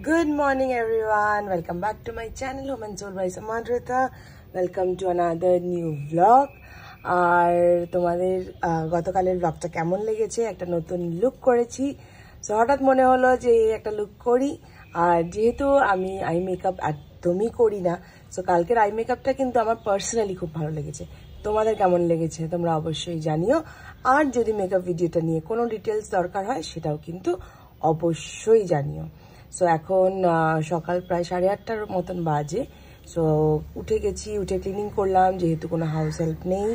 Good morning everyone, welcome back to my channel Home and Soul by Samadrita. Welcome to another new vlog. আর তোমাদের গতকালের ব্লগটা কেমন লেগেছে? একটা নতুন লুক করেছি, সো হঠাৎ মনে হলো যে একটা লুক করি। আর যেহেতু আমি আই মেকআপ একদমই করি না, সো কালকের আই মেকআপটা কিন্তু আমার পার্সোনালি খুব ভালো লেগেছে। তোমাদের কেমন লেগেছে তোমরা অবশ্যই জানিও। আর যদি মেকআপ ভিডিওটা নিয়ে কোনো ডিটেলস দরকার হয় সেটাও কিন্তু অবশ্যই জানিও। সো এখন সকাল প্রায় 8:30টার মতন বাজে। সো উঠে গেছি, উঠে ক্লিনিং করলাম, যেহেতু কোনো হাউস হেল্প নেই।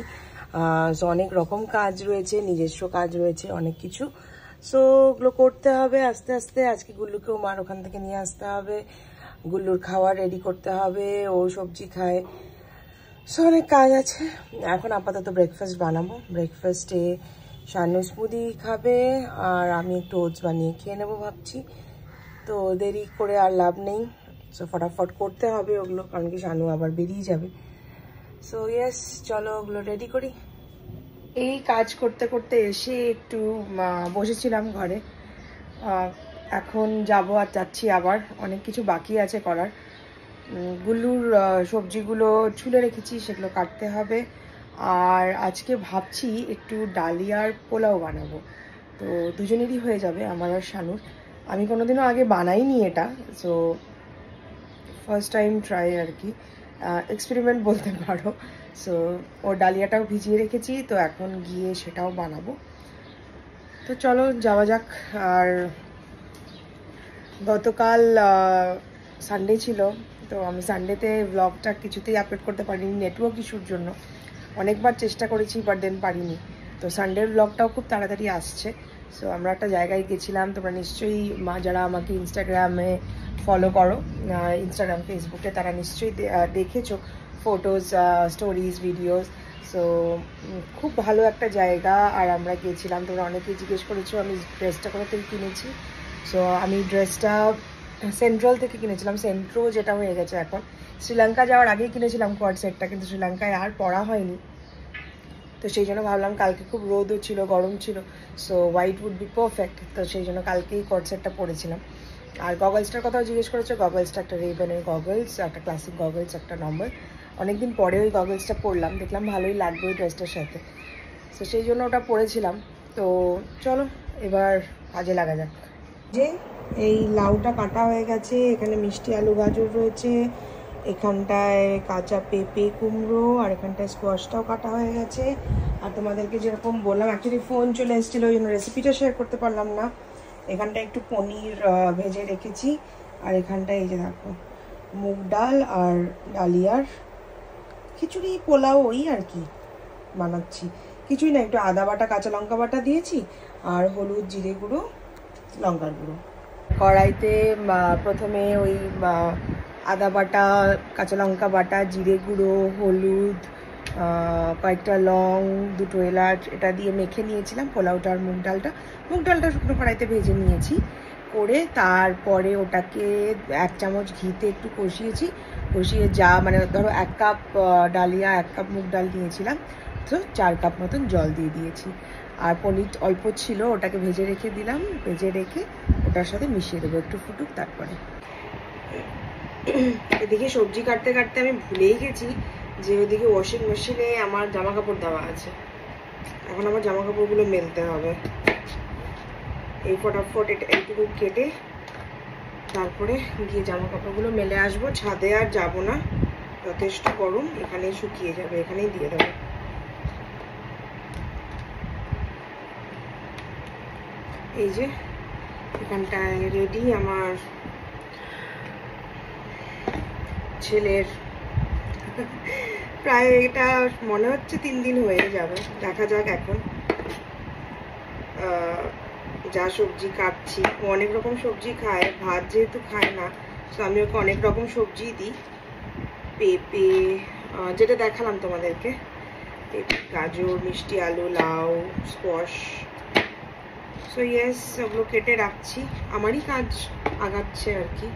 সো অনেক রকম কাজ রয়েছে, নিজস্ব কাজ রয়েছে অনেক কিছু। সো ওগুলো করতে হবে আস্তে আস্তে। আজকে গুল্লুকেও মার ওখান থেকে নিয়ে আসতে হবে, গুল্লুর খাওয়া রেডি করতে হবে, ও সবজি খায়। সো অনেক কাজ আছে। এখন আপাতত ব্রেকফাস্ট বানাবো। ব্রেকফাস্টে শানু স্মুদি খাবে আর আমি একটু ওটস বানিয়ে খেয়ে নেবো ভাবছি। তো দেরি করে আর লাভ নেই, সো ফটাফট করতে হবে ওগুলো, কারণ কি শানু আবার বেরিয়ে যাবে। সো ইয়েস, চলো ওগুলো রেডি করি। এই কাজ করতে করতে এসে একটু বসেছিলাম ঘরে। এখন যাবো, আর যাচ্ছি আবার, অনেক কিছু বাকি আছে করার। গুল্লুর সবজিগুলো ছুলে রেখেছি, সেগুলো কাটতে হবে। আর আজকে ভাবছি একটু ডালিয়ার পোলাও বানাবো, তো দুজনেরই হয়ে যাবে, আমার আর শানুর। আমি কোনোদিনও আগে বানাইনি এটা, সো ফার্স্ট টাইম ট্রাই আর কি, এক্সপেরিমেন্ট বলতে পারো। সো ওর ডালিয়াটাও ভিজিয়ে রেখেছি, তো এখন গিয়ে সেটাও বানাবো। তো চলো যাওয়া যাক। আর গতকাল সানডে ছিল, তো আমি সানডেতে ব্লগটা কিছুতেই আপলোড করতে পারিনি নেটওয়ার্ক ইস্যুর জন্য। অনেকবার চেষ্টা করেছি, বাট দেন পারিনি। তো সানডের ব্লগটাও খুব তাড়াতাড়ি আসছে। সো আমরা একটা জায়গায় গেছিলাম, তোমরা নিশ্চয়ই যারা আমাকে ইনস্টাগ্রামে ফলো করো, ইনস্টাগ্রাম ফেসবুকে, তারা নিশ্চয়ই দেখেছো ফটোজ, স্টোরিজ, ভিডিওস। সো খুব ভালো একটা জায়গা। আর আমরা গিয়েছিলাম, তোমরা অনেকেই জিজ্ঞেস করেছো আমি ড্রেসটা কোথা থেকে কিনেছি। সো আমি ড্রেসটা সেন্ট্রাল থেকে কিনেছিলাম, সেন্ট্রো যেটা হয়ে গেছে এখন। শ্রীলঙ্কা যাওয়ার আগেই কিনেছিলাম কোয়ার্ড সেটটা, কিন্তু শ্রীলঙ্কায় আর পরা হয়নি। তো সেই জন্য ভাবলাম, কালকে খুব রোদও ছিল, গরম ছিল, so white would be perfect. তো সেই জন্য কালকেই কোয়ার্ড সেটটা পরেছিলাম। আর গগলসটার কথাও জিজ্ঞেস করেছো, গগলসটা একটা রেবেনের গগলস, একটা ক্লাসিক গগলস, একটা নর্মাল। অনেকদিন পরে ওই গগলসটা পরলাম, দেখলাম ভালোই লাগবে ওই ড্রেসটার সাথে, সো সেই জন্য ওটা পরেছিলাম। তো চলো এবার কাজে লাগা যাক। যে এই লাউটা কাটা হয়ে গেছে, এখানে মিষ্টি আলু গাজর রয়েছে, এখানটায় কাঁচা পেঁপে কুমড়ো, আর এখানটায় স্কোয়াশটাও কাটা হয়ে গেছে। আর তোমাদেরকে যেরকম বললাম, অ্যাকচুয়ালি ফোন চলে এসেছিলো, ওই জন্য রেসিপিটা শেয়ার করতে পারলাম না। এখানটায় একটু পনির ভেজে রেখেছি। আর এখানটায় এই যে দেখো মুগ ডাল আর ডালিয়ার খিচুড়ি পোলাও, ওই আর কি বানাচ্ছি। কিছুই না, একটু আদা বাটা, কাঁচা লঙ্কা বাটা দিয়েছি, আর হলুদ, জিরে গুঁড়ো, লঙ্কার গুঁড়ো। কড়াইতে প্রথমে ওই আদা বাটা, কাঁচা লঙ্কা বাটা, জিরে গুঁড়ো, হলুদ, কয়েকটা লং, দুটো এলাচ, এটা দিয়ে মেখে নিয়েছিলাম পোলাওটা আর মুগ ডালটা। মুগ ডালটা শুকনো কড়াইতে ভেজে নিয়েছি করে, তারপরে ওটাকে 1 চামচ ঘিতে একটু কষিয়েছি। কষিয়ে মানে ধরো 1 কাপ ডালিয়া, 1 কাপ মুগ ডাল নিয়েছিলাম, তো 4 কাপ মতন জল দিয়ে দিয়েছি। আর পনির অল্প ছিল, ওটাকে ভেজে রেখে দিলাম। ভেজে রেখে ওটার সাথে মিশিয়ে দেবো, একটু ফুটুক তারপরে। এদিকে সবজি কাটতে কাটতে আমি ভুলেই গেছি যে ওদিকে ওয়াশিং মেশিনে আমার জামা কাপড় দেওয়া আছে। এখন আমার জামা কাপড়গুলো মেলতে হবে। এই ফটাফট এটা এইটুকু কেটে তারপরে গিয়ে জামা কাপড়গুলো মেলে আসবো। ছাদে আর যাবো না, যথেষ্ট গরম, এখানেই শুকিয়ে যাবে, এখানেই দিয়ে দেবো। এই যে এখানটায় রেডি আমার ছেলের, প্রায় এটা মনে হচ্ছে 3 দিন হয়ে যাবে, দেখা যাক। এখন যা সবজি কাটছি, ও অনেক রকম সবজি খায়, ভাত যেহেতু খায় না, তো আমি ওকে অনেক রকম সবজি দিই। পেঁপে, যেটা দেখালাম তোমাদেরকে, পেঁপে, গাজর, মিষ্টি আলু, লাউ, স্কোয়াশ। সো ইয়েস, ওগুলো কেটে রাখছি, আমারই কাজ আগাচ্ছে আর কি।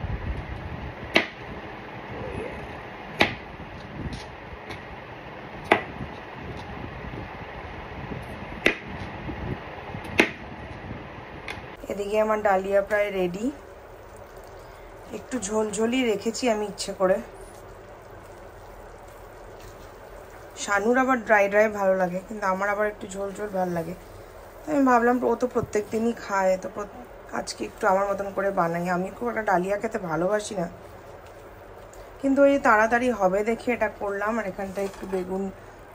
এদিকে আমার ডালিয়া প্রায় রেডি। একটু ঝোলঝোলই রেখেছি আমি ইচ্ছে করে। শানুর আবার ড্রাই ড্রাই ভালো লাগে, কিন্তু আমার আবার একটু ঝোল ঝোল ভালো লাগে। আমি ভাবলাম ও তো প্রত্যেক দিনই খায়, তো আজকে একটু আমার মতন করে বানাই। আমি খুব একটা ডালিয়া খেতে ভালোবাসি না, কিন্তু ওই তাড়াতাড়ি হবে দেখে এটা করলাম। আর এখানটায় একটু বেগুন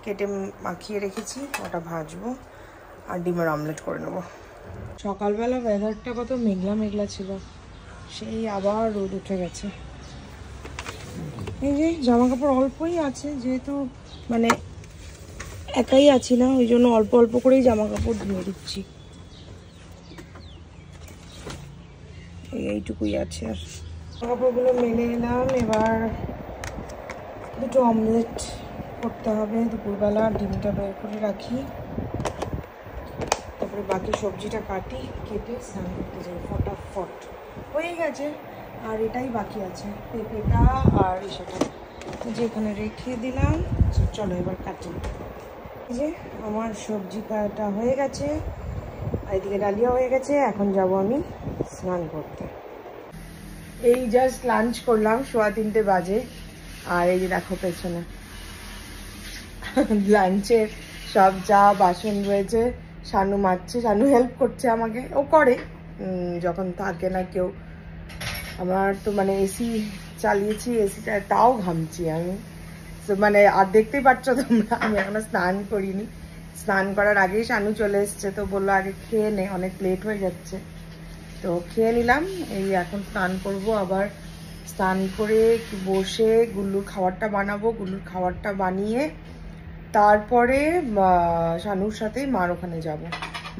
কেটে মাখিয়ে রেখেছি, ওটা ভাজবো আর ডিমের অমলেট করে নেবো। সকালবেলা ওয়েদারটা কত মেঘলা মেঘলা ছিল, সেই আবার রোদ উঠে গেছে। এই যে জামা কাপড় অল্পই আছে, যেহেতু মানে একাই আছি না, ওই জন্য অল্প অল্প করেই জামা কাপড় ধুয়ে দিচ্ছি। এইটুকুই আছে। আর জামা কাপড়গুলো মেলে এলাম, এবার দুটো অমলেট করতে হবে দুপুরবেলা। ডিমটা বের করে রাখি, তারপরে বাকি সবজিটা কাটি, কেটে স্নান করতে যাই ফটাফট। হয়ে গেছে, আর এটাই বাকি আছে, পেঁপেটা আর সেটা যেখানে রেখে দিলাম। চলো এবার কাটি। এই যে আমার সবজি কাটা হয়ে গেছে, আর এদিকে ডালিয়া হয়ে গেছে। এখন যাব আমি স্নান করতে। এই জাস্ট লাঞ্চ করলাম, 3:15 বাজে। আর এই যে দেখো পেছনে লাঞ্চের সব যা বাসন রয়েছে শানু মাজছে। শানু হেল্প করছে আমাকে, ও করে যখন থাকে না কেউ। আমার তো মানে এসি চালিয়েছি, এসিটা তাও ঘামছি আমি। তো মানে আর দেখতেই পাচ্ছ তোমরা, আমি এখনো স্নান করিনি। স্নান করার আগেই শানু চলে এসছে, তো বললো আগে খেয়ে নে, অনেক লেট হয়ে যাচ্ছে। তো খেয়ে নিলাম। এই এখন স্নান করব, আবার স্নান করে একটু বসে গুল্লুর খাবারটা বানাবো। গুল্লুর খাবারটা বানিয়ে তারপরে শানুর সাথে মার ওখানে যাব,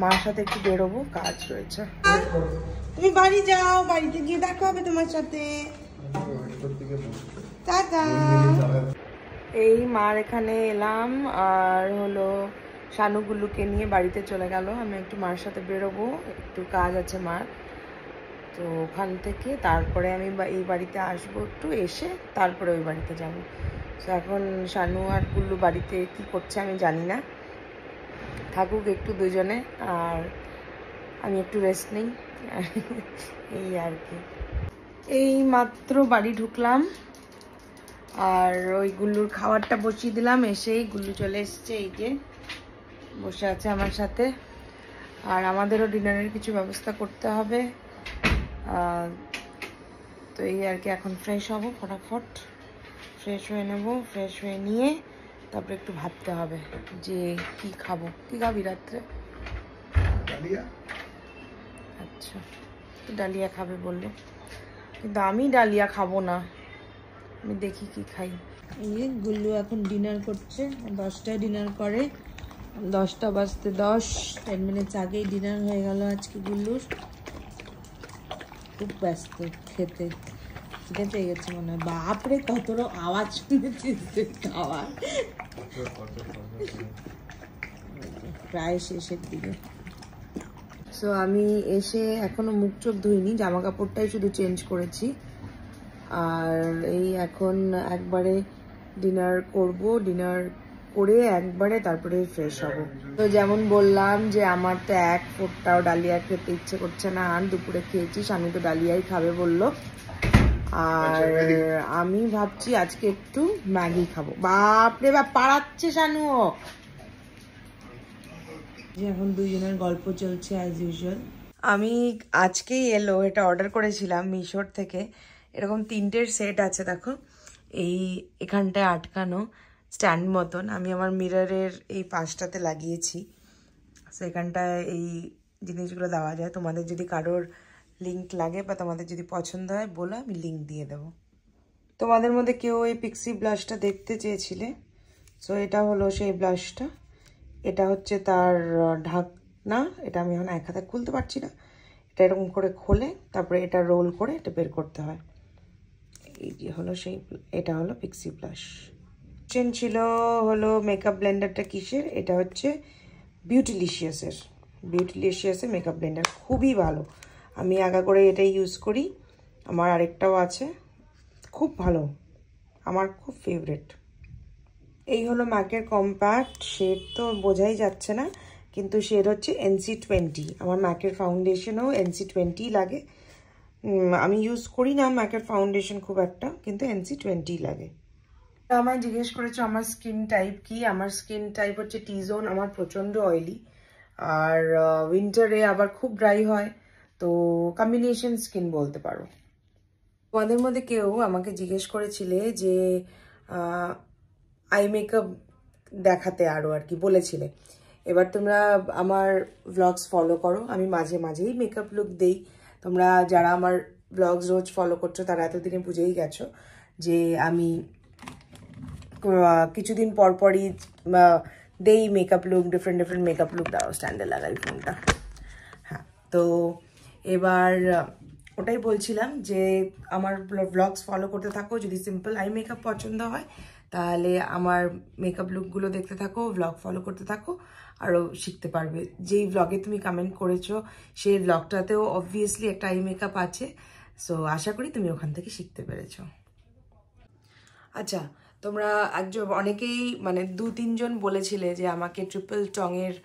মার সাথে একটু বেরোবো, কাজ রয়েছে। তুমি বাড়ি যাও, বাড়িতে গিয়ে দেখা হবে তোমার সাথে। টাটা। এই মার এখানে এলাম, আর হলো শানু গুল্লুকে নিয়ে বাড়িতে চলে গেল। আমি একটু মার সাথে বেরোবো, একটু কাজ আছে মার। তো ওখান থেকে তারপরে আমি এই বাড়িতে আসবো, একটু এসে তারপরে ওই বাড়িতে যাব। তো এখন শানু আর গুল্লু বাড়িতে কি করছে আমি জানি না, থাকুক একটু দুজনে, আর আমি একটু রেস্ট নিই, এই আর কি। এই মাত্র বাড়ি ঢুকলাম, আর ওই গুল্লুর খাবারটা বসিয়ে দিলাম। এসেই গুল্লু চলে এসছে, এই যে বসে আছে আমার সাথে। আর আমাদেরও ডিনারের কিছু ব্যবস্থা করতে হবে। তো এই আর কি, এখন ফ্রেশ হব, ফটাফট ফ্রেশ হয়ে নেব। ফ্রেশ হয়ে নিয়ে তারপরে একটু ভাবতে হবে যে কি খাবো। কি খাবি রাত্রে? আচ্ছা, ডালিয়া খাবে বললো, কিন্তু আমি ডালিয়া খাবো না, আমি দেখি কি খাই। এই গুল্লু এখন ডিনার করছে, 10টায় ডিনার করে। 10টা বাজতে 10 মিনিট আগেই ডিনার হয়ে গেল আজকে গুল্লুর। খুব ব্যস্ত, খেতে খিদে পেয়ে গেছে মনে হয়। বাপরে কত আওয়াজ শুনেছিস খাওয়ার। প্রায় শেষের দিকে। সো আমি এসে এখনো মুখ চোখ ধুইনি, জামা কাপড়টাই শুধু চেঞ্জ করেছি। আর এই এখন একবারে ডিনার করব, ডিনার করে একবারে তারপরে ফ্রেশ হব। তো যেমন বললাম যে আমার তো এক ফোঁটাও ডালিয়া খেতে ইচ্ছে করছে না, আর দুপুরে খেয়েছি, শানু তো ডালিয়াই খাবে বললো। আর আমি ভাবছি আজকে একটু ম্যাগি খাবো। বাপরে বাপ, পাড়াচ্ছে শানু। এখন দুইজনের গল্প চলছে অ্যাজ ইউজুয়াল। আমি আজকেই এলো, এটা অর্ডার করেছিলাম মিশোর থেকে। এরকম 3টের সেট আছে, দেখো এই এখানটায় আটকানো স্ট্যান্ড মতন। আমি আমার মিররের এই পাশটাতে লাগিয়েছি, সেখানটায় এই জিনিসগুলো দেওয়া যায়। তোমাদের যদি কারোর লিঙ্ক লাগে বা তোমাদের যদি পছন্দ হয় বলো, আমি লিঙ্ক দিয়ে দেবো। তোমাদের মধ্যে কেউ এই পিক্সি ব্লাশটা দেখতে চেয়েছিলে, সো এটা হলো সেই ব্লাশটা। এটা হচ্ছে তার ঢাকনা। এটা আমি এখন এক হাতে খুলতে পারছি না। এটা এরকম করে খোলে, তারপরে এটা রোল করে এটা বের করতে হয়। এই যে হলো সেই, এটা হলো পিক্সি ব্লাশ। কোশ্চেন ছিল হলো মেকআপ ব্লেন্ডারটা কিসের? এটা হচ্ছে বিউটিলিশিয়াসের। বিউটিলিশিয়াসের মেকআপ ব্লেন্ডার খুবই ভালো, আমি আগা করে এটাই ইউজ করি। আমার আরেকটাও আছে, খুব ভালো, আমার খুব ফেভারিট। এই হলো ম্যাকের কম্প্যাক্ট শেড, তো বোঝাই যাচ্ছে না, কিন্তু শেড হচ্ছে NC20। আমার ম্যাকের ফাউন্ডেশনও NC20 লাগে, আমি ইউজ করি না ম্যাকের ফাউন্ডেশন খুব একটা, কিন্তু NC20 লাগে। আমায় জিজ্ঞেস করেছো আমার স্কিন টাইপ কি। আমার স্কিন টাইপ হচ্ছে টি জোন। আমার প্রচণ্ড অয়েলি, আর উইন্টারে আবার খুব ড্রাই হয়, তো কম্বিনেশন স্কিন বলতে পারো। তোমাদের মধ্যে কেউ আমাকে জিজ্ঞেস করেছিলে যে আই মেকআপ দেখাতে আরও আর কি বলেছিলে। এবার তোমরা আমার ভ্লগস ফলো করো, আমি মাঝে মাঝেই মেকআপ লুক দেই। তোমরা যারা আমার ভ্লগস রোজ ফলো করছো তারা এতদিনে বুঝেই গেছো যে আমি কিছুদিন পরপরই দেই makeup look, different makeup look. দাও স্ট্যান্ডে লাগাই ফোনটা। হ্যাঁ, তো এবার ওটাই বলছিলাম যে আমার ব্লগস ফলো করতে থাকো। যদি সিম্পল আই মেকআপ পছন্দ হয় তাহলে আমার মেকআপ লুকগুলো দেখতে থাকো, ভ্লগ ফলো করতে থাকো, আরও শিখতে পারবে। যেই ভ্লগে তুমি কমেন্ট করেছো সেই ভ্লগটাতেও অবভিয়াসলি একটা আই মেকআপ আছে, সো আশা করি তুমি ওখান থেকে শিখতে পেরেছো। আচ্ছা, তোমরা অনেকেই মানে 2-3 জন বলেছিলে যে আমাকে ট্রিপল টংয়ের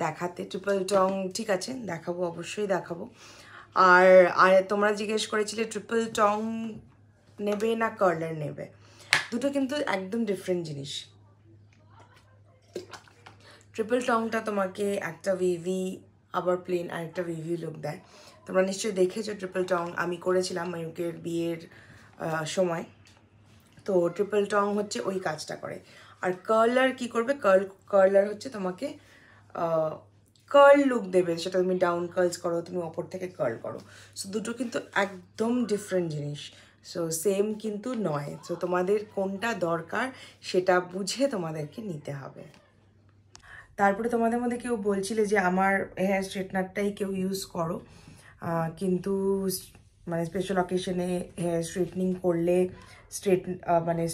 দেখাতে। ট্রিপল টং ঠিক আছে, দেখাবো, অবশ্যই দেখাবো। আর আর তোমরা জিজ্ঞেস করেছিলে ট্রিপল টং নেবে না কার্লার নেবে। দুটো কিন্তু একদম ডিফারেন্ট জিনিস। ট্রিপল টংটা তোমাকে একটা ভিভি আবার প্লেন আর একটা ভিভি লুক দেয়। তোমরা নিশ্চয়ই দেখেছো ট্রিপল টং আমি করেছিলাম ময়ূকের বিয়ের সময়। তো ট্রিপল টং হচ্ছে ওই কাজটা করে। আর কার্লার কি করবে, কার্লার হচ্ছে তোমাকে কার্ল লুক দেবে, সেটা তুমি ডাউন কার্লস করো, তুমি ওপর থেকে কার্ল করো। সো দুটো কিন্তু একদম ডিফারেন্ট জিনিস, সো সেম কিন্তু নয়। সো তোমাদের কোনটা দরকার সেটা বুঝে তোমাদেরকে নিতে হবে। তারপরে তোমাদের মধ্যে কেউ বলছিলে যে আমার হেয়ার স্ট্রেটনারটাই কেউ ইউজ করো, কিন্তু মানে স্পেশাল অকেশনে হেয়ার স্ট্রেটনিং করলে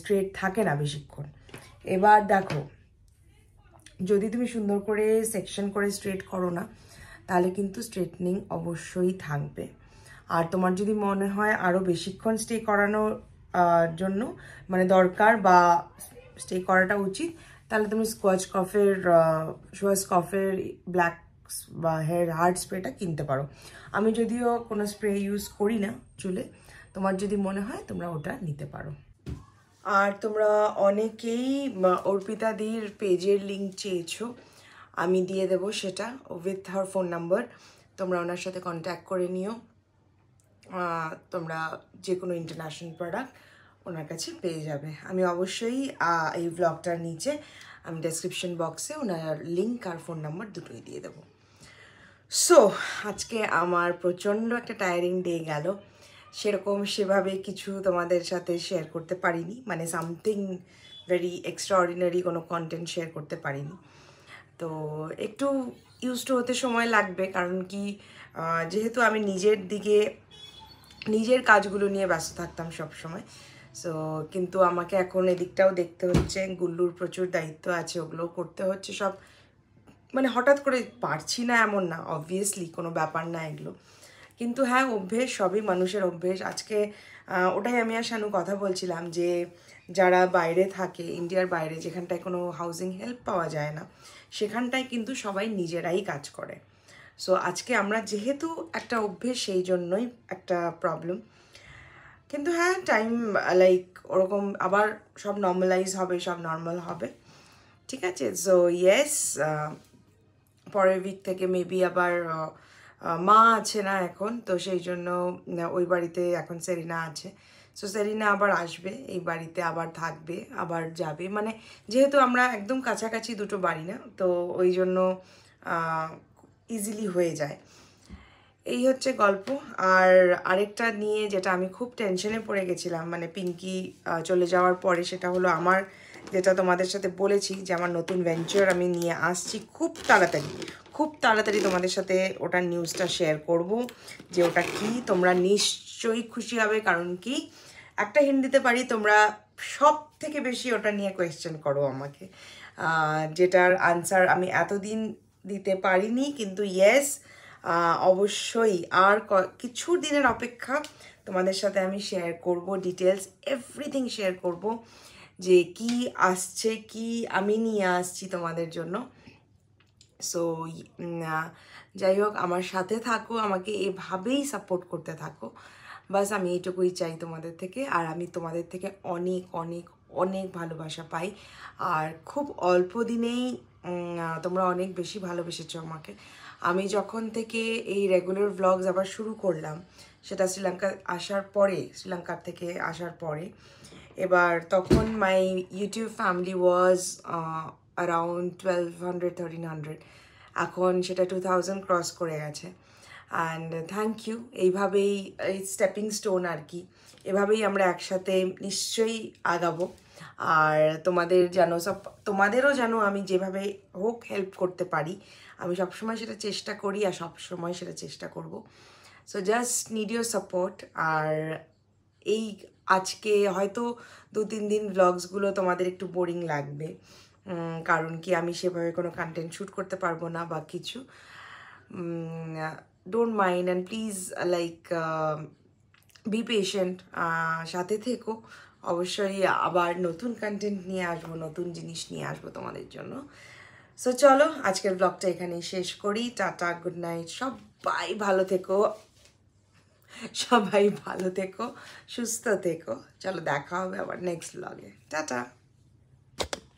স্ট্রেট থাকে না বেশিক্ষণ। এবার দেখো, যদি তুমি সুন্দর করে সেকশন করে স্ট্রেট করো না তাহলে কিন্তু স্ট্রেটনিং অবশ্যই থাকবে। আর তোমার যদি মনে হয় আরও বেশিক্ষণ স্টে করানোর জন্য মানে দরকার বা স্টে করাটা উচিত, তাহলে তুমি স্কোয়াচকফের ব্ল্যাক বা হেয়ার হার্ড স্প্রেটা কিনতে পারো। আমি যদিও কোনো স্প্রে ইউজ করি না চুলে, তোমার যদি মনে হয় তোমরা ওটা নিতে পারো। আর তোমরা অনেকেই অর্পিতাদির পেজের লিঙ্ক চেয়েছো, আমি দিয়ে দেবো সেটা উইথ হার ফোন নাম্বার। তোমরা ওনার সাথে কন্ট্যাক্ট করে নিও। তোমরা যে কোনো ইন্টারন্যাশনাল প্রোডাক্ট ওনার কাছে পেয়ে যাবে। আমি অবশ্যই এই ব্লগটার নিচে আমি ডেসক্রিপশন বক্সে ওনার লিঙ্ক আর ফোন নাম্বার দুটোই দিয়ে দেবো। সো আজকে আমার প্রচণ্ড একটা টায়ারিং ডে গেল। সেভাবে কিছু তোমাদের সাথে শেয়ার করতে পারিনি, মানে সামথিং ভেরি এক্সট্রাঅর্ডিনারি কোনো কন্টেন্ট শেয়ার করতে পারিনি। তো একটু ইউজড হতে সময় লাগবে, কারণ কি যেহেতু আমি নিজের কাজগুলো নিয়ে ব্যস্ত থাকতাম সব সময়। সো কিন্তু আমাকে এখন এদিকটাও দেখতে হচ্ছে, গুল্লুর প্রচুর দায়িত্ব আছে, ওগুলোও করতে হচ্ছে সব। মানে হঠাৎ করে পারছি না এমন না, অবভিয়াসলি কোনো ব্যাপার না এগুলো, কিন্তু হ্যাঁ অভ্যেস, সবই মানুষের অভ্যেস। আজকে ওটাই আমি আর শানু কথা বলছিলাম যে যারা বাইরে থাকে, ইন্ডিয়ার বাইরে, যেখানটায় কোনো হাউজিং হেল্প পাওয়া যায় না, সেখানটায় কিন্তু সবাই নিজেরাই কাজ করে। সো আজকে আমরা যেহেতু একটা অভ্যেস, সেই জন্যই একটা প্রবলেম। কিন্তু হ্যাঁ টাইম ওরকম আবার সব নর্মালাইজ হবে, সব নর্মাল হবে, ঠিক আছে। সো ইয়েস, পরের উইক থেকে মেবি আবার মা আছে না এখন, তো সেই জন্য ওই বাড়িতে এখন সেরিনা আছে। সো সেরিনা আবার আসবে এই বাড়িতে, আবার থাকবে, আবার যাবে। মানে যেহেতু আমরা একদম কাছাকাছি দুটো বাড়ি না, তো ওই জন্য ইজিলি হয়ে যায়। এই হচ্ছে গল্প। আর আরেকটা নিয়ে যেটা আমি খুব টেনশনে পড়ে গেছিলাম মানে পিঙ্কি চলে যাওয়ার পরে, সেটা হলো আমার, যেটা তোমাদের সাথে বলেছি যে আমার নতুন ভেঞ্চার আমি নিয়ে আসছি খুব তাড়াতাড়ি তোমাদের সাথে ওটার নিউজটা শেয়ার করব যে ওটা কি। তোমরা নিশ্চয়ই খুশি হবে, কারণ কি একটা হিন্দিতে পারি, তোমরা সব থেকে বেশি ওটা নিয়ে কোয়েশ্চেন করো আমাকে, যেটার আনসার আমি এতদিন দিতে পারিনি। কিন্তু ইয়েস, অবশ্যই আর কিছু দিনের অপেক্ষা, তোমাদের সাথে আমি শেয়ার করব ডিটেলস, এভরিথিং শেয়ার করব যে কি আসছে, কি আমি নিয়ে আসছি তোমাদের জন্য। সো যাই হোক, আমার সাথে থাকো, আমাকে এভাবেই সাপোর্ট করতে থাকো। বাস আমি এইটুকুই চাই তোমাদের থেকে, আর আমি তোমাদের থেকে অনেক অনেক অনেক ভালোবাসা পাই। আর খুব অল্প দিনেই তোমরা অনেক বেশি ভালোবেসেছো আমাকে। আমি যখন থেকে এই রেগুলার ভ্লগস আবার শুরু করলাম, সেটা শ্রীলঙ্কার থেকে আসার পরে, এবার তখন my YouTube family was around 1200-1300, এখন সেটা 2000 ক্রস করে গেছে। And thank you. এইভাবেই এই স্টেপিং স্টোন আর কি, এভাবেই আমরা একসাথে নিশ্চয়ই আগাবো। আর তোমাদেরও যেন আমি যেভাবে হোক হেল্প করতে পারি, আমি সবসময় সেটা চেষ্টা করি আর সবসময় সেটা চেষ্টা করব। So just need your support. আর এই আজকে হয়তো 2-3 দিন ভ্লগসগুলো তোমাদের একটু বোরিং লাগবে, কারণ কি আমি সেভাবে কোনো কন্টেন্ট শ্যুট করতে পারবো না বা কিছু। Don't mind and please like be patient, সাথে থেকো। অবশ্যই আবার নতুন কন্টেন্ট নিয়ে আসবো, নতুন জিনিস নিয়ে আসবো তোমাদের জন্য। সো চলো আজকের ব্লগটা এখানেই শেষ করি। টাটা, গুড নাইট, সবাই ভালো থেকো, সুস্থ থেকো। চলো দেখা হবে আবার নেক্সট ব্লগে। টাটা।